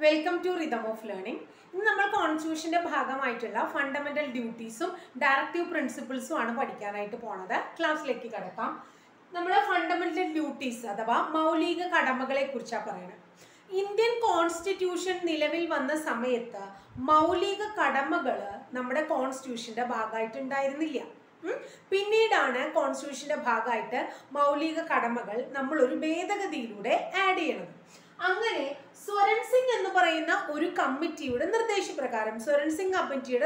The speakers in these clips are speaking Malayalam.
Welcome to rhythm of learning. ഇന്ന് നമ്മൾ കോൺസ്റ്റിറ്റ്യൂഷന്റെ ഭാഗമായിട്ടുള്ള ഫണ്ടമെന്റൽ ഡ്യൂട്ടീസും ഡയറക്റ്റീവ് പ്രിൻസിപ്പിൾസും ആണ് പഠിക്കാനായിട്ട് പോണത്. ക്ലാസ്സിലേക്ക് കിടക്കാം. നമ്മൾ ഫണ്ടമെന്റൽ ഡ്യൂട്ടീസ് അഥവാ മൗലിക കടമകളെ കുറിച്ചാണ് പറയുന്നത്. ഇന്ത്യൻ കോൺസ്റ്റിറ്റ്യൂഷൻ നിലവിൽ വന്ന സമയത്ത് മൗലിക കടമകൾ നമ്മുടെ കോൺസ്റ്റിറ്റ്യൂഷന്റെ ഭാഗമായിട്ടുണ്ടായിരുന്നില്ല. പിന്നീടാണ് കോൺസ്റ്റിറ്റ്യൂഷന്റെ ഭാഗമായിട്ട് മൗലിക കടമകൾ നമ്മൾ ഒരു ഭേദഗതിയിലൂടെ ആഡ് ചെയ്യണത്. അങ്ങനെ സ്വരൺ സിംഗ് എന്ന് പറയുന്ന ഒരു കമ്മിറ്റിയുടെ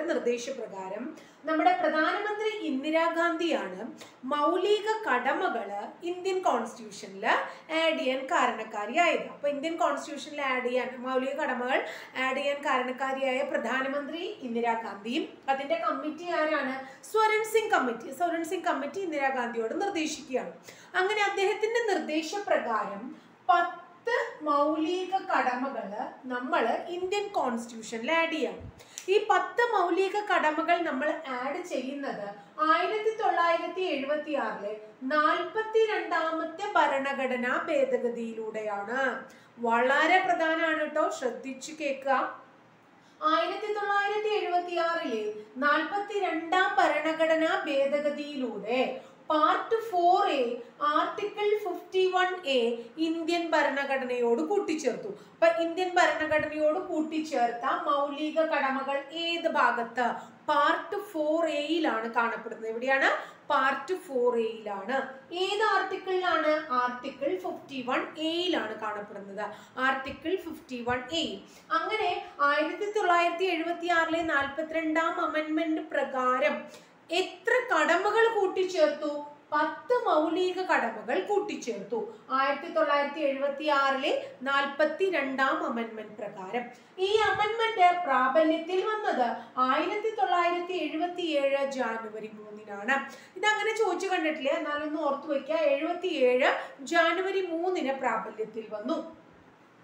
നിർദ്ദേശപ്രകാരം നമ്മുടെ പ്രധാനമന്ത്രി ഇന്ദിരാഗാന്ധിയാണ് മൗലിക കടമകള് ഇന്ത്യൻ കോൺസ്റ്റിറ്റ്യൂഷനിൽ ആഡ് ചെയ്യാൻ കാരണക്കാരിയായത്. അപ്പൊ ഇന്ത്യൻ കോൺസ്റ്റിറ്റ്യൂഷനിൽ മൗലിക കടമകൾ ആഡ് ചെയ്യാൻ കാരണക്കാരിയായ പ്രധാനമന്ത്രി ഇന്ദിരാഗാന്ധിയും അതിന്റെ കമ്മിറ്റി ആരാണ്? സ്വരൺ സിംഗ് കമ്മിറ്റി ഇന്ദിരാഗാന്ധിയോട് നിർദ്ദേശിക്കുകയാണ്. അങ്ങനെ അദ്ദേഹത്തിന്റെ നിർദ്ദേശപ്രകാരം 10 മൗലിക കടമകള് നമ്മൾ ഇന്ത്യൻ കോൺസ്റ്റിറ്റ്യൂഷനിൽ ആഡ് ചെയ്യണം. ഈ 10 മൗലിക കടമകൾ നമ്മൾ ആഡ് ചെയ്യുന്നത് 1976 42ാമത്തെ ഭരണഘടനാ ഭേദഗതിയിലൂടെയാണ്. വളരെ പ്രധാനമാണ് കേട്ടോ, ശ്രദ്ധിച്ചു കേൾക്കുക. 1976 42ാം ഭരണഘടനാ ഭേദഗതിയിലൂടെ part 4A article 51A Indian ഭരണഘടനയോട് കൂട്ടിച്ചേർത്തു. അപ്പൊ ഇന്ത്യൻ ഭരണഘടനയോട് കൂട്ടിച്ചേർത്ത മൗലിക കടമകൾ ഏത് ഭാഗത്ത്? പാർട്ട് 4Aയിലാണ് കാണപ്പെടുന്നത്. എവിടെയാണ്? പാർട്ട് 4Aയിലാണ്. ഏത് ആർട്ടിക്കിളിലാണ്? ആർട്ടിക്കിൾ 51Aയിലാണ് കാണപ്പെടുന്നത്. Article 51A. അങ്ങനെ 1976 42ാം അമെൻമെന്റ് പ്രകാരം എത്ര കടമകൾ കൂട്ടിച്ചേർത്തു? 10 മൗലിക കടമകൾ കൂട്ടിച്ചേർത്തു 1976 42ാം അമെൻമെന്റ് പ്രകാരം. ഈ അമെൻമെന്റ് പ്രാബല്യത്തിൽ വന്നത് 1977 ജാനുവരി 3-നാണ്. ഇതങ്ങനെ ചോദിച്ചു കണ്ടിട്ടില്ല, എന്നാലൊന്ന് ഓർത്തു വയ്ക്കുക. 77 ജാനുവരി 3-ന് പ്രാബല്യത്തിൽ വന്നു.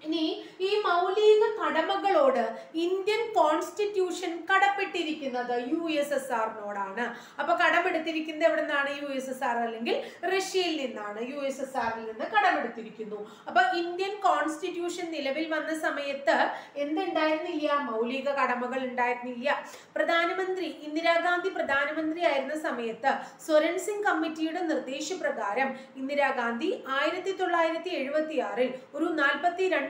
ഇനി ഈ മൗലിക കടമകളോട് ഇന്ത്യൻ കോൺസ്റ്റിറ്റ്യൂഷൻ കടപ്പെട്ടിരിക്കുന്നത് USSRനോടാണ്. അപ്പൊ കടമെടുത്തിരിക്കുന്നത് എവിടെ നിന്നാണ്? USSR അല്ലെങ്കിൽ റഷ്യയിൽ നിന്നാണ്. USSRൽ നിന്ന് കടമെടുത്തിരിക്കുന്നു. അപ്പൊ ഇന്ത്യൻ കോൺസ്റ്റിറ്റ്യൂഷൻ നിലവിൽ വന്ന സമയത്ത് എന്തുണ്ടായിരുന്നില്ല? മൗലിക കടമകൾ ഉണ്ടായിരുന്നില്ല. പ്രധാനമന്ത്രി ഇന്ദിരാഗാന്ധി പ്രധാനമന്ത്രി ആയിരുന്ന സമയത്ത് സ്വരൺ സിംഗ് കമ്മിറ്റിയുടെ നിർദ്ദേശപ്രകാരം ഇന്ദിരാഗാന്ധി 1976 ഒരു 42ാം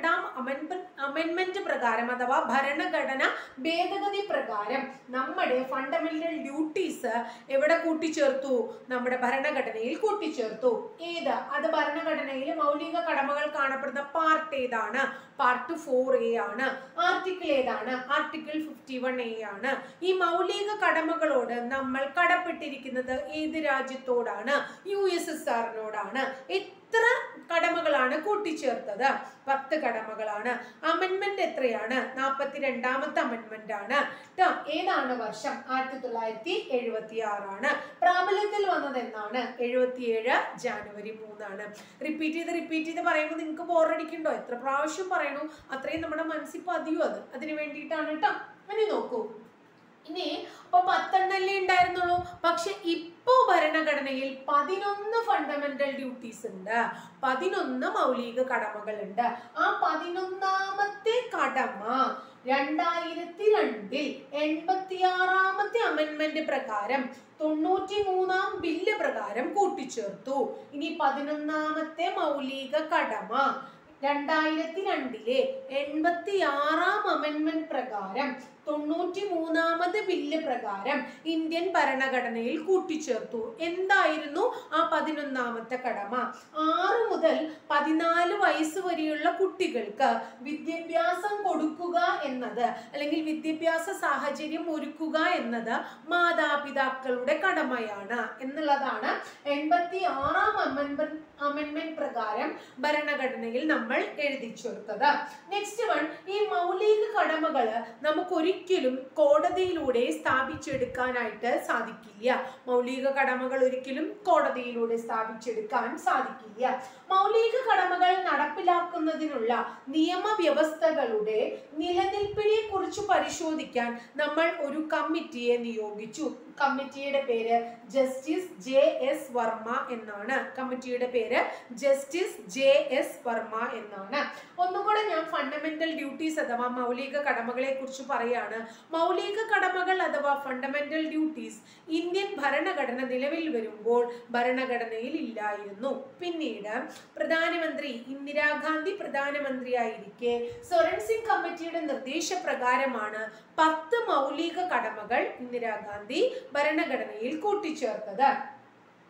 അമെൻമെന്റ് പ്രകാരം അഥവാ ഭരണഘടന ഭേദഗതി പ്രകാരം നമ്മുടെ ഫണ്ടമെന്റൽ ഡ്യൂട്ടീസ് എവിടെ കൂട്ടിച്ചേർത്തു? നമ്മുടെ ഭരണഘടനയിൽ കൂട്ടിച്ചേർത്തു. ഏത്? അത് ഭരണഘടനയിൽ മൗലിക കടമകൾ കാണപ്പെടുന്ന പാർട്ട് ഏതാണ്? പാർട്ട് 4A ആണ്. ആർട്ടിക്കിൾ ഏതാണ്? ആർട്ടിക്കിൾ 51A ആണ്. ഈ മൗലിക കടമകളോട് നമ്മൾ കടപ്പെട്ടിരിക്കുന്നത് ഏത് രാജ്യത്തോടാണ്? USSRനോടാണ്. എത്ര കടമകളാണ് കൂട്ടിച്ചേർത്തത്? 10 കടമകളാണ്. അമെൻമെന്റ് എത്രയാണ്? 42ാമത്തെ അമെൻമെന്റ് ആണ്. ഏതാണ് വർഷം? 1976 ആണ്. പ്രാബല്യത്തിൽ വന്നത് എന്നാണ്? 77 ജാനുവരി 3-നാണ്. റിപ്പീറ്റ് ചെയ്ത് പറയുമ്പോൾ നിങ്ങൾക്ക് ബോറടിക്കണ്ടോ? എത്ര പ്രാവശ്യം പറയണു അത്രയും നമ്മുടെ മനസ്സിൽ പതിയും. അതിന് വേണ്ടിയിട്ടാണ് കേട്ടോ. ഇനി നോക്കൂ, ഇനി അപ്പൊ 10 ഉണ്ടായിരുന്നുള്ളൂ. പക്ഷെ ഇപ്പോ ഭരണഘടനയിൽ 11 ഫണ്ടമെന്റൽ ഡ്യൂട്ടീസ് ഉണ്ട്. 11 മൗലിക കടമകൾ ഉണ്ട്. ആ 11ാമത്തെ കടമ 2002 86ാമത്തെ അമെൻമെന്റ് പ്രകാരം 93ാം ബില്ല് പ്രകാരം കൂട്ടിച്ചേർത്തു. ഇനി 11ാമത്തെ മൗലിക കടമ 2002 86ാം അമെൻമെന്റ് പ്രകാരം 93ാമത് ബില്ല് പ്രകാരം ഇന്ത്യൻ ഭരണഘടനയിൽ കൂട്ടിച്ചേർത്തു. എന്തായിരുന്നു ആ 11ാമത്തെ കടമ? 6 മുതൽ 14 വയസ്സ് വരെയുള്ള കുട്ടികൾക്ക് വിദ്യാഭ്യാസം കൊടുക്കുക എന്നത് അല്ലെങ്കിൽ വിദ്യാഭ്യാസ സാഹചര്യം ഒരുക്കുക എന്നത് മാതാപിതാക്കളുടെ കടമയാണ് എന്നുള്ളതാണ് 86ാം അമെൻമെന്റ് പ്രകാരം ഭരണഘടനയിൽ നമ്മൾ എഴുതി ചേർത്തത്. നെക്സ്റ്റ് വൺ, ഈ മൗലിക കടമകള് നമുക്ക് ഒരിക്കലും ഒരിക്കലും കോടതിയിലൂടെ സ്ഥാപിച്ചെടുക്കാനായിട്ട് സാധിക്കില്ല. മൗലിക കടമകൾ ഒരിക്കലും കോടതിയിലൂടെ സ്ഥാപിച്ചെടുക്കാൻ സാധിക്കില്ല. മൗലിക കടമകൾ നടപ്പിലാക്കുന്നതിനുള്ള നിയമവ്യവസ്ഥകളുടെ നിലനിൽപ്പിനെ കുറിച്ച് പരിശോധിക്കാൻ നമ്മൾ ഒരു കമ്മിറ്റിയെ നിയോഗിച്ചു. കമ്മിറ്റിയുടെ പേര് ജസ്റ്റിസ് JS വർമ്മ എന്നാണ്. കമ്മിറ്റിയുടെ പേര് ജസ്റ്റിസ് JS വർമ്മ എന്നാണ്. ഒന്നുകൂടെ ഞാൻ ഫണ്ടമെന്റൽ ഡ്യൂട്ടീസ് അഥവാ മൗലിക കടമകളെ കുറിച്ച് പറയാണ്. മൗലിക കടമകൾ അഥവാ ഫണ്ടമെന്റൽ ഡ്യൂട്ടീസ് ഇന്ത്യൻ ഭരണഘടന നിലവിൽ വരുമ്പോൾ ഭരണഘടനയിൽ ഇല്ലായിരുന്നു. പിന്നീട് പ്രധാനമന്ത്രി ഇന്ദിരാഗാന്ധി പ്രധാനമന്ത്രിയായിരിക്കെ സ്വരൺ സിംഗ് കമ്മിറ്റിയുടെ നിർദ്ദേശപ്രകാരമാണ് 10 മൗലിക കടമകൾ ഇന്ദിരാഗാന്ധി ഭരണഘടനയിൽ കൂട്ടിച്ചേർത്തത്.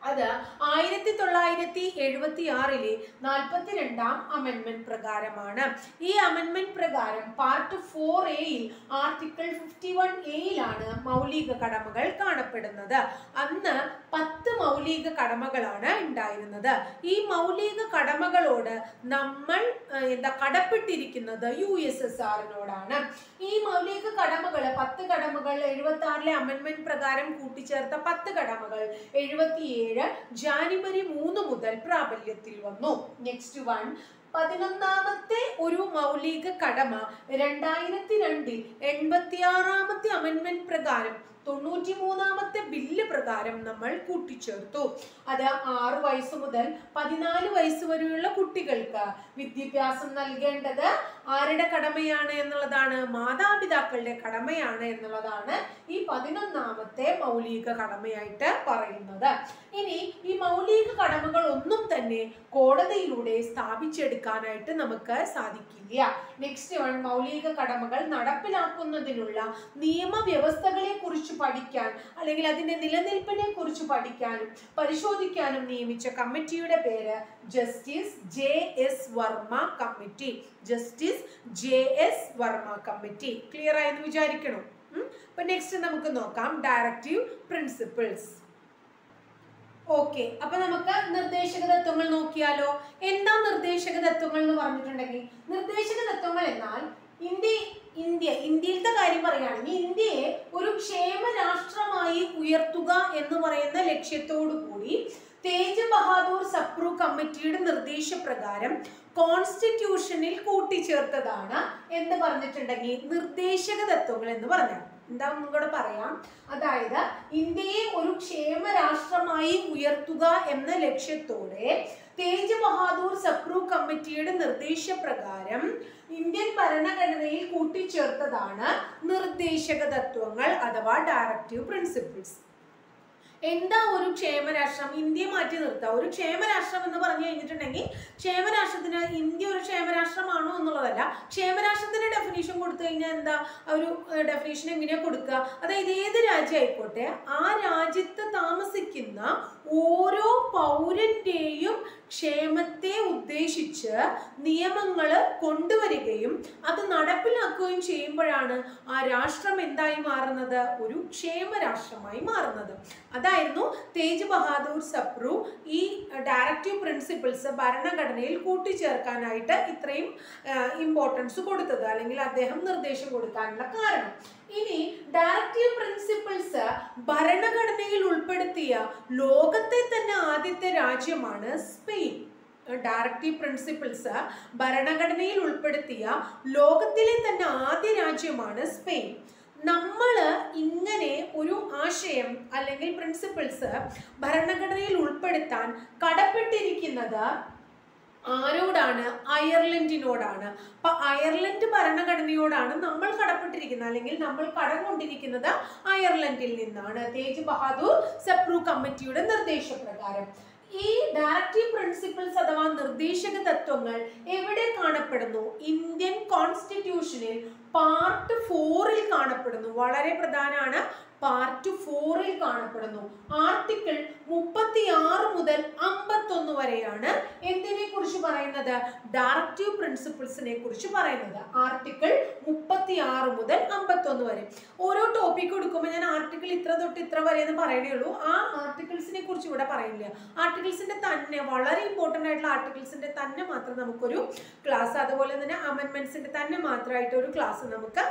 അത് 1976 42ാം അമെൻമെന്റ് പ്രകാരമാണ്. ഈ അമെൻമെന്റ് പ്രകാരം പാർട്ട് 4A ആർട്ടിക്കിൾ 51A മൗലിക കടമകൾ കാണപ്പെടുന്നത്. അന്ന് 10 മൗലിക കടമകളാണ് ഉണ്ടായിരുന്നത്. ഈ മൗലിക കടമകളോട് നമ്മൾ കടപ്പെട്ടിരിക്കുന്നത് USSRനോടാണ്. ഈ മൗലിക കടമകൾ 10 കടമകൾ 76 അമെൻമെന്റ് പ്രകാരം കൂട്ടിച്ചേർത്ത 10 കടമകൾ 77 ജാനുവരി 3 മുതൽ പ്രാബല്യത്തിൽ വന്നു. നെക്സ്റ്റ് വൺ 11ാമത്തെ ഒരു മൗലിക കടമ 2002 86ാമത്തെ അമെൻമെന്റ് പ്രകാരം 93ാമത്തെ ബില്ല് പ്രകാരം നമ്മൾ കൂട്ടിച്ചേർത്തു. അത് 6 വയസ്സ് മുതൽ 14 വയസ്സ് വരെയുള്ള കുട്ടികൾക്ക് വിദ്യാഭ്യാസം നൽകേണ്ടത് ആരുടെ കടമയാണ് എന്നുള്ളതാണ്? മാതാപിതാക്കളുടെ കടമയാണ് എന്നുള്ളതാണ് ഈ 11ാമത്തെ മൗലിക കടമയായിട്ട് പറയുന്നത്. ഇനി ഈ മൗലിക കടമകൾ ഒന്നും തന്നെ കോടതിയിലൂടെ സ്ഥാപിച്ചെടുക്കാനായിട്ട് നമുക്ക് സാധിക്കില്ല. നെക്സ്റ്റ് വൺ മൗലിക കടമകൾ നടപ്പിലാക്കുന്നതിനുള്ള നിയമവ്യവസ്ഥകളെ കുറിച്ച് പഠിക്കാൻ അല്ലെങ്കിൽ അതിന്റെ നിലനിൽപ്പിനെ കുറിച്ച് പഠിക്കാനും പരിശോധിക്കാനും നിയമിച്ച കമ്മിറ്റിയുടെ പേര് justice JS Varma committee. Justice JS Varma committee. Clear ആയെന്ന് വിചാരിക്കണം. അപ്പൊ നെക്സ്റ്റ് നമുക്ക് നോക്കാം ഡയറക്റ്റീവ് പ്രിൻസിപ്പിൾസ്. ഓക്കെ, അപ്പൊ നമുക്ക് നിർദ്ദേശക തത്വങ്ങൾ നോക്കിയാലോ. എന്താ നിർദ്ദേശക തത്വങ്ങൾ എന്ന് പറഞ്ഞിട്ടുണ്ടെങ്കിൽ, നിർദ്ദേശക തത്വങ്ങൾ എന്നാൽ ഇന്ത്യയിലത്തെ കാര്യം പറയുകയാണെങ്കിൽ ഇന്ത്യയെ ഒരു ക്ഷേമ രാഷ്ട്രമായി ഉയർത്തുക എന്ന് പറയുന്ന ലക്ഷ്യത്തോടു കൂടി തേജ് ബഹാദൂർ സപ്രു കമ്മിറ്റിയുടെ നിർദ്ദേശപ്രകാരം കോൺസ്റ്റിറ്റ്യൂഷനിൽ കൂട്ടിച്ചേർത്തതാണ് എന്ന് പറഞ്ഞിട്ടുണ്ടെങ്കിൽ നിർദ്ദേശക തത്വങ്ങൾ എന്ന് പറഞ്ഞാൽ എന്താണെന്നും കൂടെ പറയാം. അതായത് ഇന്ത്യയെ ഒരു ക്ഷേമ രാഷ്ട്രമായി ഉയർത്തുക എന്ന ലക്ഷ്യത്തോടെ തേജ് ബഹാദൂർ സപ്രു കമ്മിറ്റിയുടെ നിർദ്ദേശപ്രകാരം ഇന്ത്യൻ ഭരണഘടനയിൽ കൂട്ടിച്ചേർത്തതാണ് നിർദ്ദേശക തത്വങ്ങൾ അഥവാ ഡയറക്റ്റീവ് പ്രിൻസിപ്പിൾസ്. എന്താ ഒരു ക്ഷേമരാഷ്ട്രം? ഇന്ത്യയെ മാറ്റി നിർത്തുക. ഒരു ക്ഷേമരാഷ്ട്രം എന്ന് പറഞ്ഞു കഴിഞ്ഞിട്ടുണ്ടെങ്കിൽ ക്ഷേമരാഷ്ട്രത്തിന് ഇന്ത്യ ഒരു ക്ഷേമരാഷ്ട്രമാണോ എന്നുള്ളതല്ല. ക്ഷേമരാഷ്ട്രത്തിന് ഡെഫിനേഷൻ കൊടുത്തു കഴിഞ്ഞാൽ എന്താ ഒരു ഡെഫിനേഷൻ എങ്ങനെയാ കൊടുക്കുക? അതായത് ഏത് രാജ്യം ആയിക്കോട്ടെ ആ രാജ്യത്ത് താമസിക്കുന്ന ഓരോ പൗരന്റെയും ക്ഷേമത്തെ ഉദ്ദേശിച്ച് നിയമങ്ങൾ കൊണ്ടുവരികയും അത് നടപ്പിലാക്കുകയും ചെയ്യുമ്പോഴാണ് ആ രാഷ്ട്രം എന്തായി മാറുന്നത്? ഒരു ക്ഷേമരാഷ്ട്രമായി മാറുന്നത്. അതായിരുന്നു തേജ് ബഹാദൂർ സപ്രു ഈ ഡയറക്റ്റീവ് പ്രിൻസിപ്പിൾസ് ഭരണഘടനയിൽ കൂട്ടിച്ചേർക്കാനായിട്ട് ഇത്രയും ഇമ്പോർട്ടൻസ് കൊടുത്തത്, അല്ലെങ്കിൽ അദ്ദേഹം നിർദ്ദേശം കൊടുക്കാനുള്ള കാരണം. ഇനി ഡയറക്റ്റീവ് പ്രിൻസിപ്പിൾസ് ഭരണഘടനയിൽ ഉൾപ്പെടുത്തിയ ലോകത്തെ തന്നെ ആദ്യത്തെ രാജ്യമാണ് സ്പെയിൻ. ഡയറക്റ്റീവ് പ്രിൻസിപ്പിൾസ് ഭരണഘടനയിൽ ഉൾപ്പെടുത്തിയ ലോകത്തിലെ തന്നെ ആദ്യ രാജ്യമാണ് സ്പെയിൻ. നമ്മൾ ഇങ്ങനെ ഒരു ആശയം അല്ലെങ്കിൽ പ്രിൻസിപ്പിൾസ് ഭരണഘടനയിൽ ഉൾപ്പെടുത്താൻ കടപ്പെട്ടിരിക്കുന്നത് ആരോടാണ്? അയർലൻഡിനോടാണ്. അപ്പൊ അയർലൻഡ് ഭരണഘടനയോടാണ് നമ്മൾ കടപ്പെട്ടിരിക്കുന്നത്, അല്ലെങ്കിൽ നമ്മൾ കടം കൊണ്ടിരിക്കുന്നത് അയർലൻഡിൽ നിന്നാണ് തേജ് ബഹാദൂർ സപ്രു കമ്മിറ്റിയുടെ നിർദ്ദേശപ്രകാരം. ഈ ഡയറക്റ്റീവ് പ്രിൻസിപ്പിൾസ് അഥവാ നിർദ്ദേശക തത്വങ്ങൾ എവിടെ കാണപ്പെടുന്നു? ഇന്ത്യൻ കോൺസ്റ്റിറ്റ്യൂഷനിൽ പാർട്ട് 4 കാണപ്പെടുന്നു. വളരെ പ്രധാനമാണ്. പാർട്ട് 4-ൽ കാണപ്പെടുന്നു. ആർട്ടിക്കിൾ 36 മുതൽ 51 വരെയാണ് എന്തിനെ കുറിച്ച് പറയുന്നത്? ഡയറക്റ്റീവ് പ്രിൻസിപ്പിൾസിനെ കുറിച്ച് പറയുന്നത്. ആർട്ടിക്കിൾ 36 മുതൽ 51 വരെ. ഓരോ ടോപ്പിക് കൊടുക്കുമ്പോൾ ഞാൻ ആർട്ടിക്കിൾ ഇത്ര തൊട്ട് ഇത്ര വരെ എന്ന് പറയണേ ഉള്ളൂ. ആ ആർട്ടിക്കിൾസിനെ കുറിച്ച് ഇവിടെ പറയില്ല. ആർട്ടിക്കിൾസിന്റെ തന്നെ വളരെ ഇമ്പോർട്ടന്റ് ആയിട്ടുള്ള ആർട്ടിക്കിൾസിന്റെ തന്നെ മാത്രം നമുക്കൊരു ക്ലാസ്, അതുപോലെ തന്നെ അമെന്റ്മെന്റ്സിന്റെ തന്നെ മാത്രമായിട്ട് ഒരു ക്ലാസ് നമുക്ക്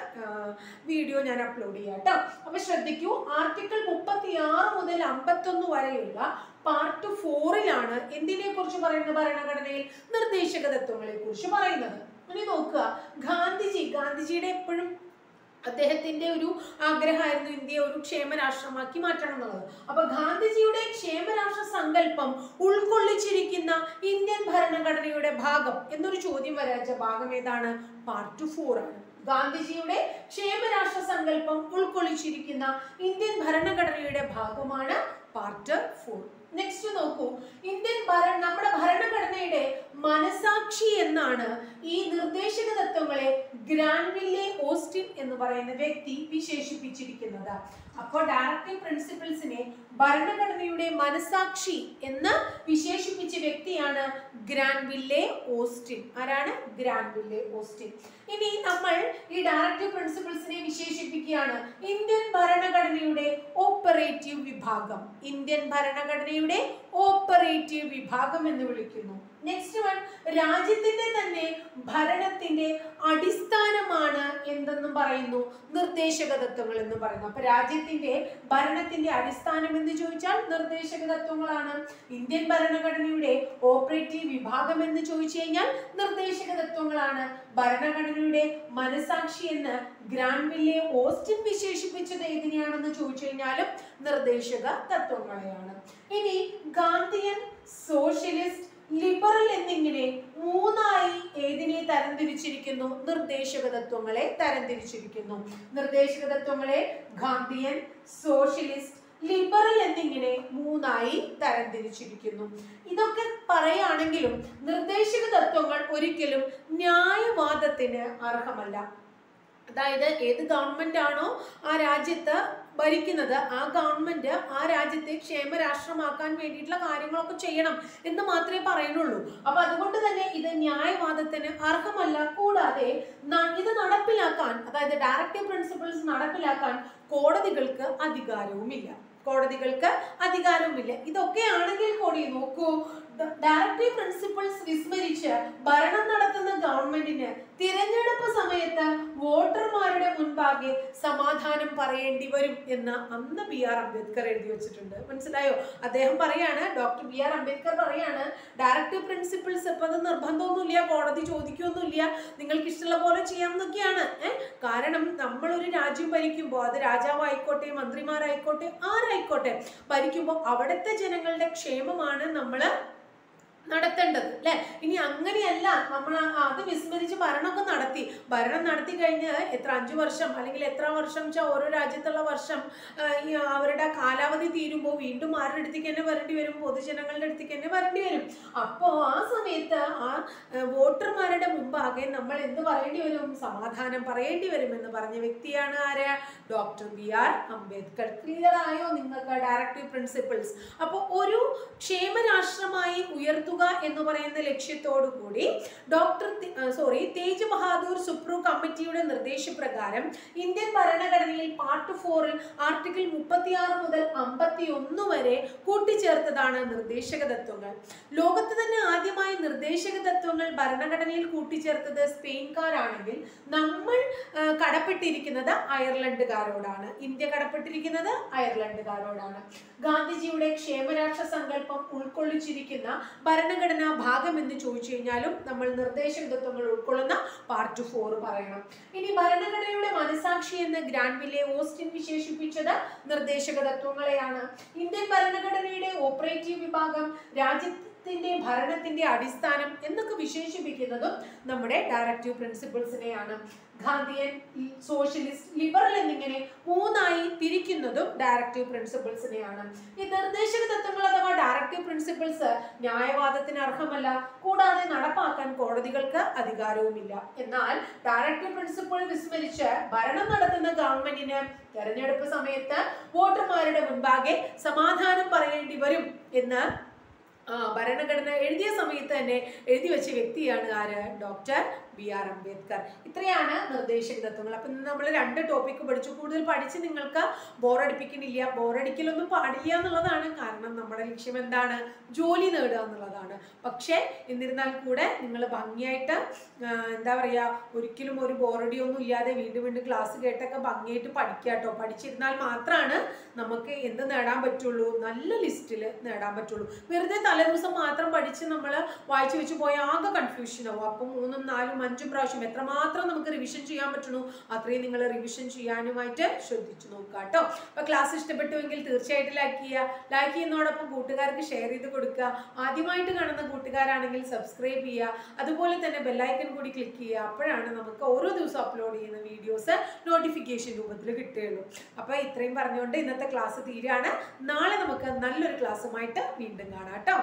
വീഡിയോ ഞാൻ അപ്ലോഡ് ചെയ്യാം കേട്ടോ. അപ്പൊ ശ്രദ്ധിക്കൂ, ആർട്ടിക്കിൾ 36 മുതൽ 51 വരെയുള്ള പാർട്ട് 4-ലാണ് എന്തിനെ കുറിച്ച് പറയുന്നത്? ഭരണഘടനയിൽ നിർദ്ദേശക തത്വങ്ങളെ കുറിച്ച് പറയുന്നത്. ഇനി നോക്കുക, ഗാന്ധിജിയുടെ എപ്പോഴും അദ്ദേഹത്തിന്റെ ഒരു ആഗ്രഹമായിരുന്നു ഇന്ത്യയെ ഒരു ക്ഷേമരാഷ്ട്രമാക്കി മാറ്റണം എന്നുള്ളത്. അപ്പൊ ഗാന്ധിജിയുടെ ക്ഷേമരാഷ്ട്ര സങ്കല്പം ഉൾക്കൊള്ളിച്ചിരിക്കുന്ന ഇന്ത്യൻ ഭരണഘടനയുടെ ഭാഗം എന്നൊരു ചോദ്യം വരാച്ച ഭാഗം ഏതാണ്? പാർട്ട് 4 ആണ്. ഗാന്ധിജിയുടെ ക്ഷേമരാഷ്ട്ര സങ്കല്പം ഉൾക്കൊള്ളിച്ചിരിക്കുന്ന ഇന്ത്യൻ ഭരണഘടനയുടെ ഭാഗമാണ് പാർട്ട് 4. നെക്സ്റ്റ് നോക്കൂ, നമ്മുടെ ഭരണഘടനയുടെ മനസാക്ഷി എന്നാണ് ഈ നിർദ്ദേശക തത്വങ്ങളെ ഗ്രാൻവില്ലെ ഓസ്റ്റിൻ എന്ന് പറയുന്ന വ്യക്തി വിശേഷിപ്പിച്ചിരിക്കുന്നത്. അപ്പോൾ ഡയറക്റ്റീവ് പ്രിൻസിപ്പിൾസിനെ ഭരണഘടനയുടെ മനസാക്ഷി എന്ന് വിശേഷിപ്പിച്ച വ്യക്തിയാണ് ഗ്രാൻവില്ലെ ഓസ്റ്റിൻ. ആരാണ്? ഗ്രാൻവില്ലെ ഓസ്റ്റിൻ. ഇനി നമ്മൾ ഈ ഡയറക്റ്റീവ് പ്രിൻസിപ്പിൾസിനെ വിശേഷിപ്പിക്കുകയാണ് ഇന്ത്യൻ ഭരണഘടനയുടെ ഓപ്പറേറ്റീവ് വിഭാഗം. ഇന്ത്യൻ ഭരണഘടനയുടെ ഓപ്പറേറ്റീവ് വിഭാഗം എന്ന് വിളിക്കുന്നു. നെക്സ്റ്റ് വൺ, രാജ്യത്തിന്റെ തന്നെ ഭരണത്തിന്റെ അടിസ്ഥാനമാണ് എന്തെന്നും പറയുന്നു? നിർദ്ദേശക തത്വങ്ങൾ എന്ന് പറയുന്നു. അപ്പൊ രാജ്യത്തിന്റെ ഭരണത്തിന്റെ അടിസ്ഥാനം എന്ന് ചോദിച്ചാൽ നിർദ്ദേശക തത്വങ്ങളാണ്. ഇന്ത്യൻ ഭരണഘടനയുടെ ഓപ്പറേറ്റീവ് വിഭാഗം എന്ന് ചോദിച്ചു കഴിഞ്ഞാൽ നിർദ്ദേശക തത്വങ്ങളാണ്. ഭരണഘടനയുടെ മനസാക്ഷി എന്ന് ഗ്രാൻവില്ലെ ഓസ്റ്റിൻ വിശേഷിപ്പിച്ചത് ഏതിനെയാണെന്ന് ചോദിച്ചു കഴിഞ്ഞാലും നിർദ്ദേശക തത്വങ്ങളെയാണ്. ഇനി ഗാന്ധിയൻ, സോഷ്യലിസ്റ്റ്, ലിബറൽ എന്നിങ്ങനെ മൂന്നായി ഏതിനെ തരംതിരിച്ചിരിക്കുന്നു? നിർദ്ദേശക തത്വങ്ങളെ തരംതിരിച്ചിരിക്കുന്നു. നിർദ്ദേശക തത്വങ്ങളെ ഗാന്ധിയൻ, സോഷ്യലിസ്റ്റ്, ലിബറൽ എന്നിങ്ങനെ മൂന്നായി തരംതിരിച്ചിരിക്കുന്നു. ഇതൊക്കെ പറയുകയാണെങ്കിലും നിർദ്ദേശക തത്വങ്ങൾ ഒരിക്കലും ന്യായവാദത്തിന് അർഹമല്ല. അതായത് ഏത് ഗവൺമെന്റ് ആണോ ആ രാജ്യത്ത് ഭരിക്കുന്നത്, ആ ഗവൺമെന്റ് ആ രാജ്യത്തെ ക്ഷേമരാഷ്ട്രമാക്കാൻ വേണ്ടിയിട്ടുള്ള കാര്യങ്ങളൊക്കെ ചെയ്യണം എന്ന് മാത്രമേ പറയുന്നുള്ളൂ. അപ്പൊ അതുകൊണ്ട് തന്നെ ഇത് ന്യായവാദത്തിന് അർഹമല്ല. കൂടാതെ ഇത് നടപ്പിലാക്കാൻ, അതായത് ഡയറക്റ്റീവ് പ്രിൻസിപ്പിൾസ് നടപ്പിലാക്കാൻ കോടതികൾക്ക് അധികാരവുമില്ല. ഇതൊക്കെ ആണെങ്കിൽ കൂടി നോക്കൂ, ഡയറക്റ്റീവ് പ്രിൻസിപ്പിൾസ് വിസ്മരിച്ച് ഭരണം നടത്തുന്ന ഗവൺമെന്റിന് തിരഞ്ഞെടുപ്പ് സമയത്ത് വോട്ടർമാരുടെ മുൻപാകെ സമാധാനം പറയേണ്ടി വരും എന്ന് അന്ന് B.R. അംബേദ്കർ എഴുതി വെച്ചിട്ടുണ്ട്. മനസ്സിലായോ? അദ്ദേഹം പറയാണ്, ഡോക്ടർ B.R. അംബേദ്കർ പറയാണ്, ഡയറക്റ്റീവ് പ്രിൻസിപ്പിൾസ് ഇപ്പൊ അത് നിർബന്ധമൊന്നുമില്ല, കോടതി ചോദിക്കൊന്നുമില്ല, നിങ്ങൾക്ക് ഇഷ്ടമുള്ള പോലെ ചെയ്യാമെന്നൊക്കെയാണ്. കാരണം നമ്മളൊരു രാജ്യം ഭരിക്കുമ്പോൾ അത് രാജാവായിക്കോട്ടെ, മന്ത്രിമാരായിക്കോട്ടെ, ആരായിക്കോട്ടെ, ഭരിക്കുമ്പോൾ അവിടുത്തെ ജനങ്ങളുടെ ക്ഷേമമാണ് നമ്മള് നടത്തേണ്ടത് അല്ലെ. ഇനി അങ്ങനെയല്ല, നമ്മൾ അത് വിസ്മരിച്ച് ഭരണം നടത്തി കഴിഞ്ഞ് 5 വർഷം അല്ലെങ്കിൽ എത്ര വർഷം ഓരോ രാജ്യത്തുള്ള വർഷം അവരുടെ കാലാവധി തീരുമ്പോൾ വീണ്ടും ആരുടെ അടുത്തേക്ക് തന്നെ വരേണ്ടി വരും? പൊതുജനങ്ങളുടെ അടുത്തേക്ക് തന്നെ വരേണ്ടി വരും. അപ്പോൾ ആ സമയത്ത് ആ വോട്ടർമാരുടെ മുമ്പാകെ നമ്മൾ എന്ത് പറയേണ്ടി വരും? സമാധാനം പറയേണ്ടി വരും എന്ന് പറഞ്ഞ വ്യക്തിയാണ് ആര്? Doctor B.R. അംബേദ്കർ. ക്ലിയർ ആയോ നിങ്ങൾക്ക് ഡയറക്റ്റീവ് പ്രിൻസിപ്പിൾസ്? അപ്പോൾ ഒരു ക്ഷേമരാഷ്ട്രമായി ഉയർത്തുക എന്ന് പറയുന്ന ലക്ഷ്യത്തോടു കൂടി തേജ് ബഹാദൂർ സുപ്രു കമ്മിറ്റിയുടെ നിർദ്ദേശപ്രകാരം ഇന്ത്യൻ ഭരണഘടനയിൽ പാർട്ട് 4-ൽ ആർട്ടിക്കിൾ 36 മുതൽ 51 വരെ കൂട്ടിച്ചേർത്തതാണ് നിർദ്ദേശക തത്വങ്ങൾ. ലോകത്ത് തന്നെ ആദ്യമായി നിർദ്ദേശക തത്വങ്ങൾ ഭരണഘടനയിൽ കൂട്ടിച്ചേർത്തത് സ്പെയിൻകാരാണെങ്കിൽ നമ്മൾ കടപ്പെട്ടിരിക്കുന്നത് അയർലൻഡുകാരോടാണ്. ഇന്ത്യ കടപ്പെട്ടിരിക്കുന്നത് അയർലൻഡുകാരോടാണ്. ഗാന്ധിജിയുടെ ക്ഷേമരാഷ്ട്ര സങ്കല്പം ഉൾക്കൊള്ളിച്ചിരിക്കുന്ന ഭരണഘടനാ ഭാഗം എന്ന് ചോദിച്ചു കഴിഞ്ഞാലും നമ്മൾ നിർദ്ദേശക തത്വങ്ങൾ ഉൾക്കൊള്ളുന്ന പാർട്ട് 4 പറയണം. ഇനി ഭരണഘടനയുടെ മനസാക്ഷി എന്ന് ഗ്രാൻവില്ലെ ഓസ്റ്റിൻ വിശേഷിപ്പിച്ചത് നിർദ്ദേശക തത്വങ്ങളെയാണ്. ഇന്ത്യൻ ഭരണഘടനയുടെ ഓപ്പറേറ്റീവ് വിഭാഗം രാജ്യത്തെ ഭരണത്തിന്റെ അടിസ്ഥാനം എന്നൊക്കെ വിശേഷിപ്പിക്കുന്നതും നമ്മുടെ ഡയറക്റ്റീവ് പ്രിൻസിപ്പിൾസിനെയാണ്. ഗാന്ധിയൻ, സോഷ്യലിസ്റ്റ്, ലിബറൽ എന്നിങ്ങനെ മൂന്നായി തിരിക്കുന്നതും ഡയറക്റ്റീവ് പ്രിൻസിപ്പിൾസിനെയാണ്. ഈ നിർദ്ദേശക തത്വങ്ങൾ അഥവാ ഡയറക്റ്റീവ് പ്രിൻസിപ്പിൾസ് ന്യായവാദത്തിന് അർഹമല്ല, കൂടാതെ നടപ്പാക്കാൻ കോടതികൾക്ക് അധികാരവുമില്ല. എന്നാൽ ഡയറക്റ്റീവ് പ്രിൻസിപ്പിൾ വിസ്മരിച്ച് ഭരണം നടത്തുന്ന ഗവൺമെന്റിന് തെരഞ്ഞെടുപ്പ് സമയത്ത് വോട്ടർമാരുടെ മുൻപാകെ സമാധാനം പറയേണ്ടി വരും എന്ന് ഭരണഘടന എഴുതിയ സമയത്ത് തന്നെ എഴുതി വെച്ച വ്യക്തിയാണ് ആര്? Doctor BR Ambedkar. ഇത്രയാണ് നിർദ്ദേശക തത്വങ്ങൾ. അപ്പം നമ്മൾ 2 ടോപ്പിക്ക് പഠിച്ചു. കൂടുതൽ പഠിച്ച് നിങ്ങൾക്ക് ബോറടിപ്പിക്കണില്ല, ബോറടിക്കലൊന്നും പാടില്ല എന്നുള്ളതാണ്. കാരണം നമ്മുടെ ലക്ഷ്യം എന്താണ്? ജോലി നേടുക എന്നുള്ളതാണ്. പക്ഷേ എന്നിരുന്നാൽ കൂടെ നിങ്ങൾ ഭംഗിയായിട്ട് എന്താ പറയുക, ഒരിക്കലും ഒരു ബോറടിയൊന്നും ഇല്ലാതെ വീണ്ടും വീണ്ടും ക്ലാസ് കേട്ടൊക്കെ ഭംഗിയായിട്ട് പഠിക്കുക കേട്ടോ. പഠിച്ചിരുന്നാൽ മാത്രമാണ് നമുക്ക് എന്ത് നേടാൻ പറ്റുള്ളൂ? നല്ല ലിസ്റ്റിൽ നേടാൻ പറ്റുള്ളൂ. വെറുതെ തലേദിവസം മാത്രം പഠിച്ച് നമ്മൾ വായിച്ചു വെച്ച് പോയാൽ ആകെ കൺഫ്യൂഷൻ ആവും. അപ്പം 3, 4, 5 പ്രാവശ്യം എത്രമാത്രം നമുക്ക് റിവിഷൻ ചെയ്യാൻ പറ്റുന്നു അത്രയും നിങ്ങൾ റിവിഷൻ ചെയ്യാനുമായിട്ട് ശ്രദ്ധിച്ചു നോക്കുക കേട്ടോ. അപ്പൊ ക്ലാസ് ഇഷ്ടപ്പെട്ടുവെങ്കിൽ തീർച്ചയായിട്ടും ലൈക്ക് ചെയ്യുന്നതോടൊപ്പം കൂട്ടുകാർക്ക് ഷെയർ ചെയ്ത് കൊടുക്കുക. ആദ്യമായിട്ട് കാണുന്ന കൂട്ടുകാരാണെങ്കിൽ സബ്സ്ക്രൈബ് ചെയ്യുക. അതുപോലെ തന്നെ ബെല്ലൈക്കൺ കൂടി ക്ലിക്ക് ചെയ്യുക. അപ്പോഴാണ് നമുക്ക് ഓരോ ദിവസം അപ്ലോഡ് ചെയ്യുന്ന വീഡിയോസ് നോട്ടിഫിക്കേഷൻ രൂപത്തിൽ കിട്ടുകയുള്ളൂ. അപ്പൊ ഇത്രയും പറഞ്ഞുകൊണ്ട് ഇന്നത്തെ ക്ലാസ് തീരാണ്. നാളെ നമുക്ക് നല്ലൊരു ക്ലാസ്സുമായിട്ട് വീണ്ടും കാണാം കേട്ടോ.